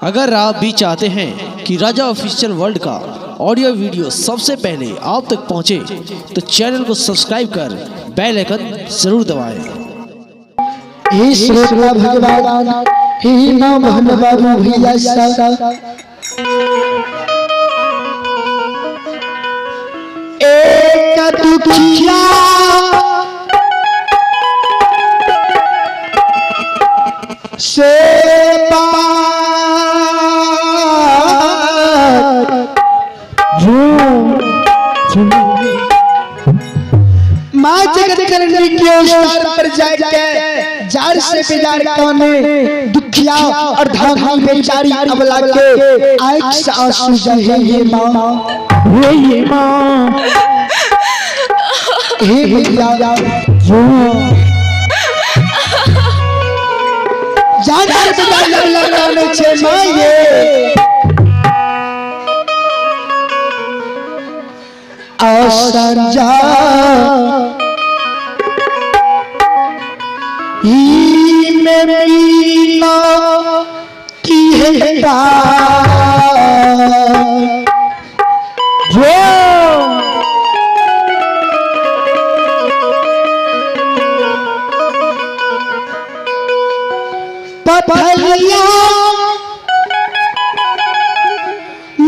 अगर आप भी चाहते हैं कि राजा ऑफिशियल वर्ल्ड का ऑडियो वीडियो सबसे पहले आप तक पहुंचे, तो चैनल को सब्सक्राइब कर बेल आइकन जरूर दबाएं। भगवान ही नाम बाबू भैया सा एक दुखिया से माँ जगत करने की स्तर पर जाके जार से बेजार कौने दुखिया और धामी बेचारी अबला के आँख से आंसू बहे। ये माँ हे भैया जार से बेजार अबला कौने छे माँ ये असंजा ही में मीना की है जो पथलिया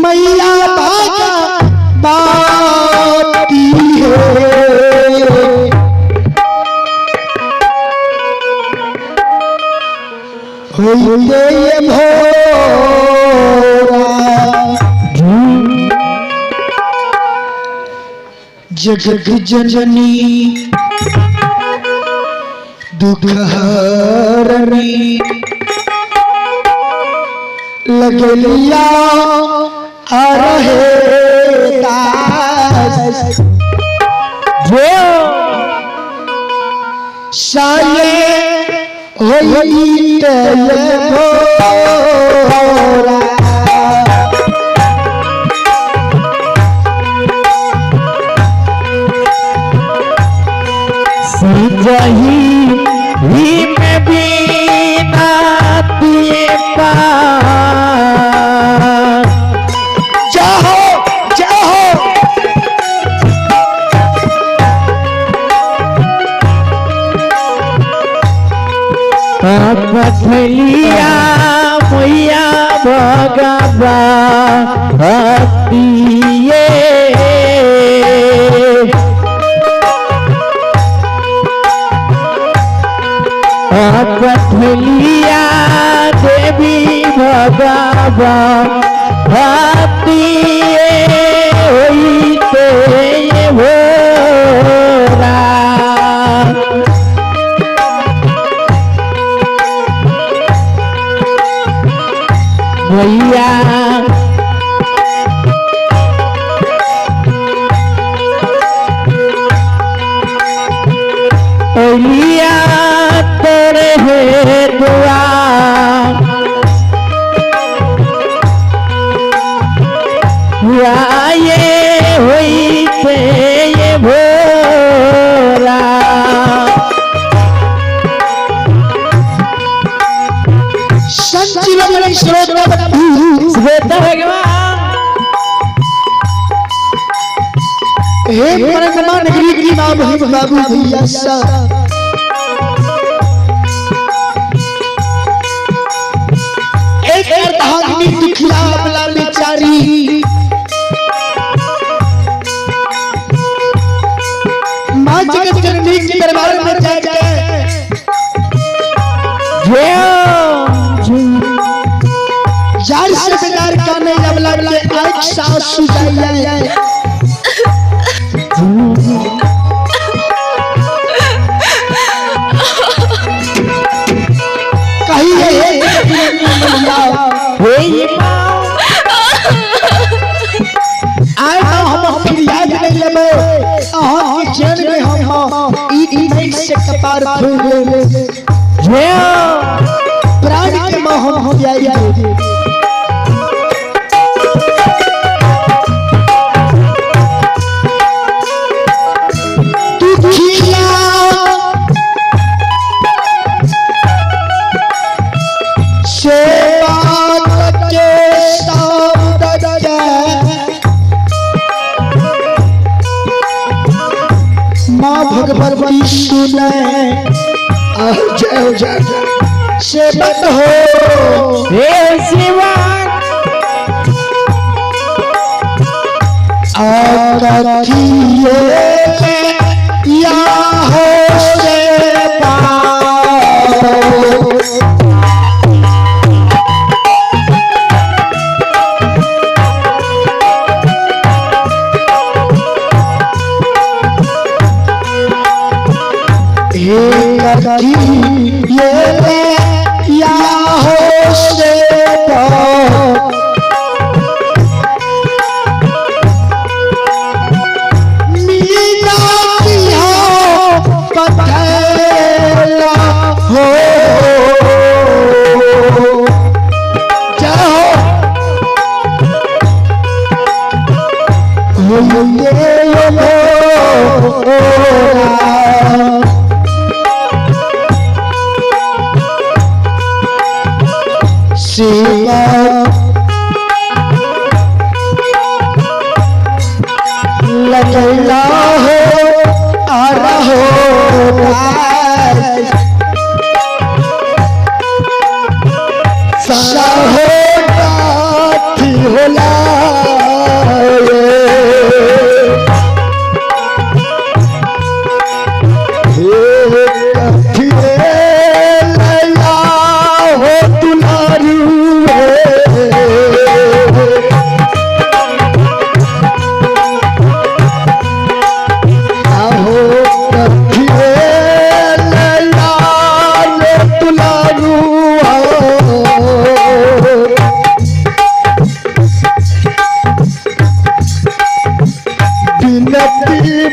मैया बागा बाती है ये भोरा जगत जननी दुख हरनी लगलिया आ रहे दास जो साले होई भोरा सिजही ही में बीना दिए पथलिया मैया भगवा हतिए पथलिया देवी भगवा हतिए होइते भोरा भैया ओलिया तेरे है दुआ ये हुई थे ये भोरा संजीवनी श्वेता भगवान हे परम नगरी की मां बाबू भैया सा एक धामी दुखिया अबला बेचारी मां जगत जननी के दरबार में जाके जार से बेजार काने अबला के आँख से आंसू जाए कपार प्राण के मोह हो जाए से बात जय हो जय सेवक हो हे शिवा आरतिये या हो सेवा ये या हो सेवा मीना की हो पथेला हो जाओ सेवा लगला हो आ रहो साहो काठी होला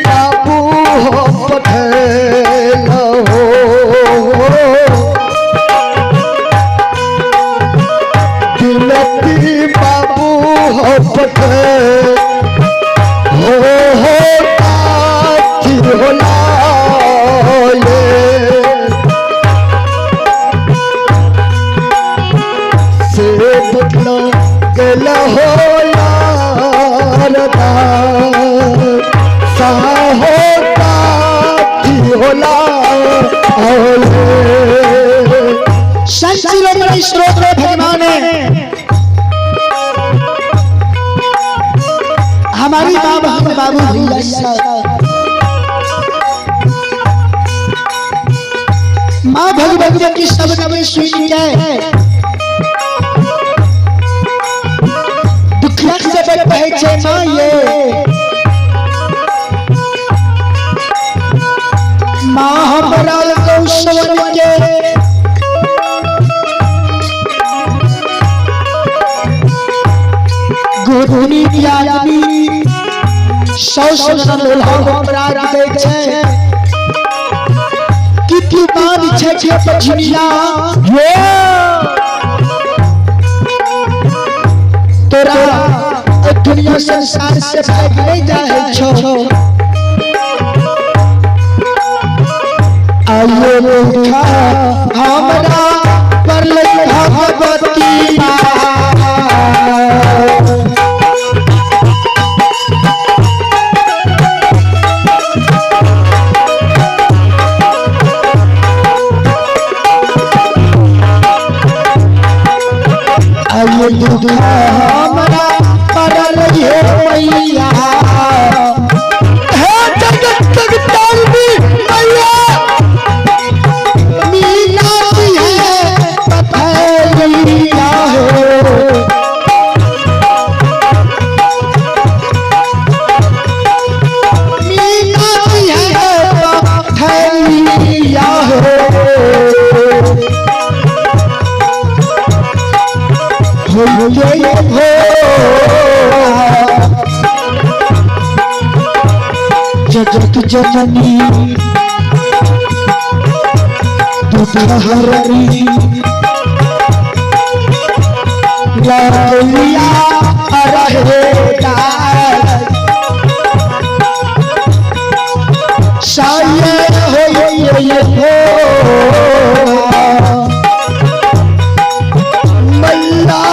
बाबू हो पठेला हो बिनती बाबू हो पठे हो काठी होला ये से बदला गला हो यारदा साहो काठी होला संचिरोमणि स्रोत भगवान हमारी माँ बहन बाबू माँ भगवती की सब कभी सुनी है दुखिया से पहचे माँ ये माँ हमारा कौशल के गोधुनी आदमी सौ अपराध दै छै कितनी बात छै जे पछिया तोरा दुनिया संसार से भाग नहीं जाए छो आइयो देखा हमरा पर भगवती आइयो देखा हमरा पर मैया हे जगत जगदम्बी मैया जगत जननी दुखहरणी लालिया रहेगा शायद हो मैया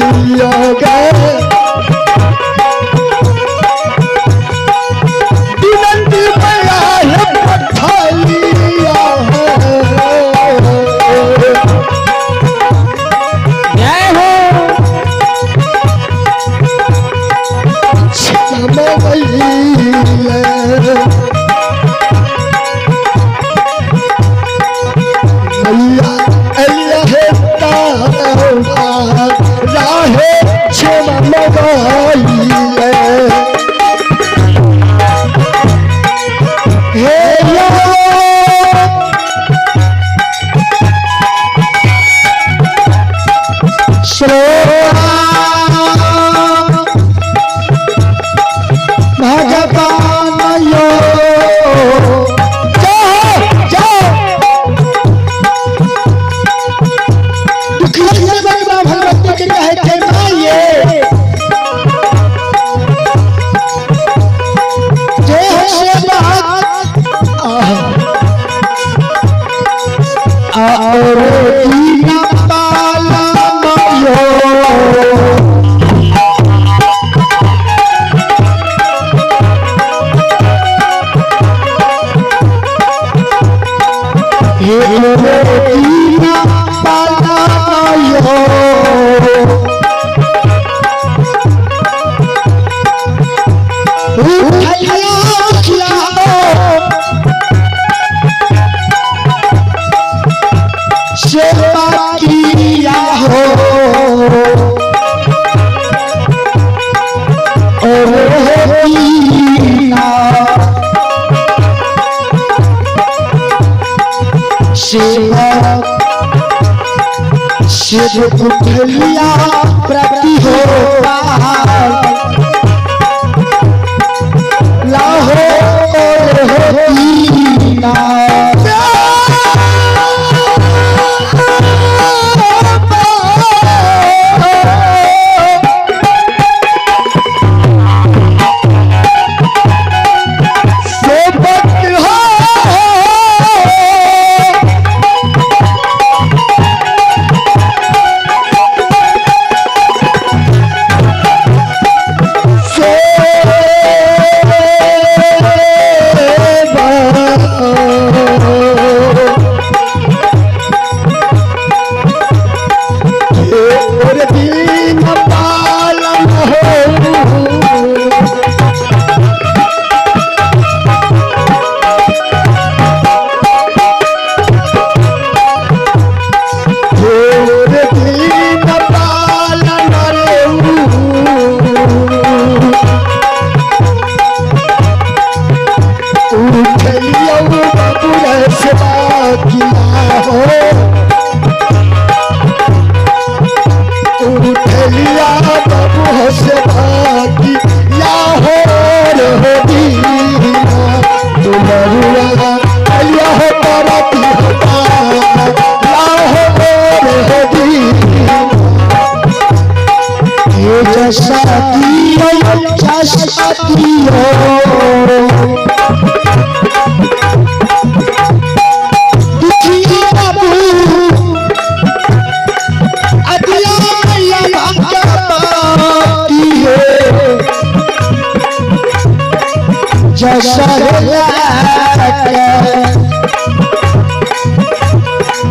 गे विनंती मैया है पठालिया जय हो भगवान यो भगवती के कहे थे माये और दीना पाला मायो दीना पाला मायो सेवा किया हो और दीना सेवा शिव उठलिया प्रति हो लाहो और दीना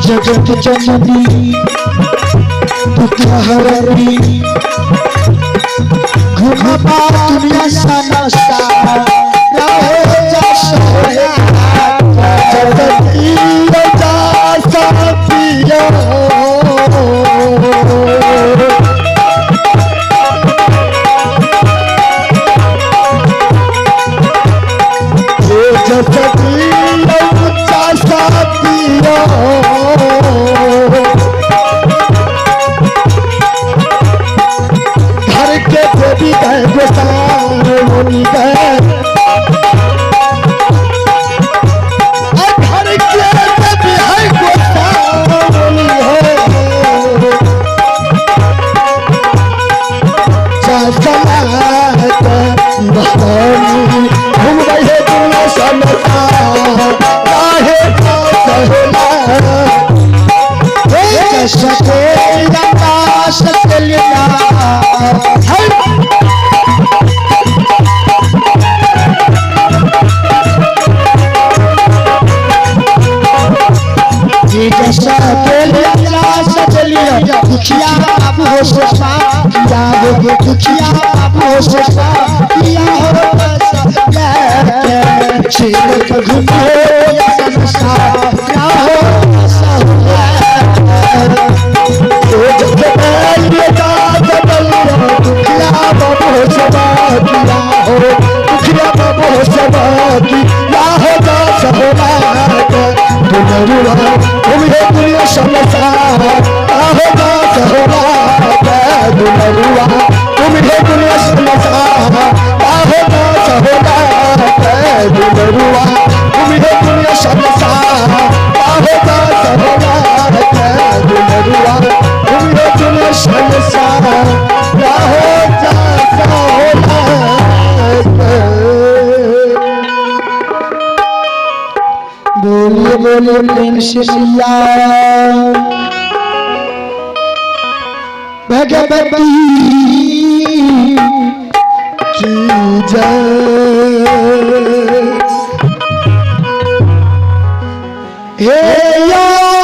जगत जननी दुखहरणी घुमपा दुनिया सनसा रहे जसया जगती जा पिया घर के देवी गए गोसाई गए घर के देवी है गोसाई है घूम रहे दुनिया समता काहे सके आकाश चलिया से किया हो दुखिया बाबू से किया हो शेर घूमो संसार क्या हो बोलिए बोलिए प्रेम से सिया भगवती की जय हे या